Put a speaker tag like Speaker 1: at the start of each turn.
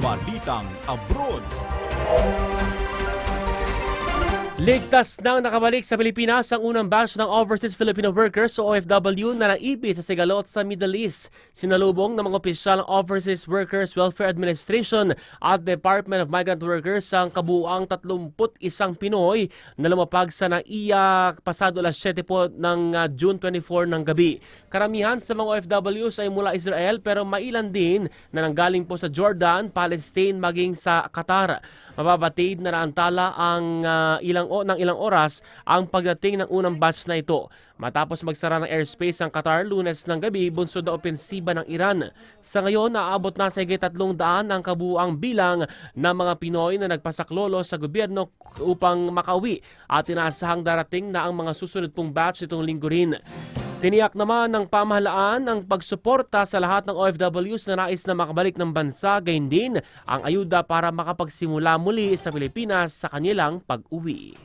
Speaker 1: Balitang Abroad.
Speaker 2: Ligtas nang nakabalik sa Pilipinas ang unang batch ng Overseas Filipino Workers o OFW na naipit sa Sigalot sa Middle East. Sinalubong ng mga opisyal ng Overseas Workers Welfare Administration at Department of Migrant Workers ang kabuuang 31 Pinoy na lumapag sa NAIA pasado alas 7 po ng June 24 ng gabi. Karamihan sa mga OFWs ay mula Israel pero mailan din na nanggaling po sa Jordan, Palestine maging sa Qatar. Mababatid na naantala ang ilang oras ang pagdating ng unang batch na ito. Matapos magsara ng airspace ang Qatar Lunes ng gabi, bunsod na opensiba ng Iran. Sa ngayon, naabot na sa higit 300 ang kabuuang bilang ng mga Pinoy na nagpasaklolo sa gobyerno upang makauwi at inaasahang darating na ang mga susunod pong batch itong linggo rin. Tiniyak naman ng pamahalaan ang pagsuporta sa lahat ng OFWs na nais na makabalik ng bansa, gayon din ang ayuda para makapagsimula muli sa Pilipinas sa kanilang pag-uwi.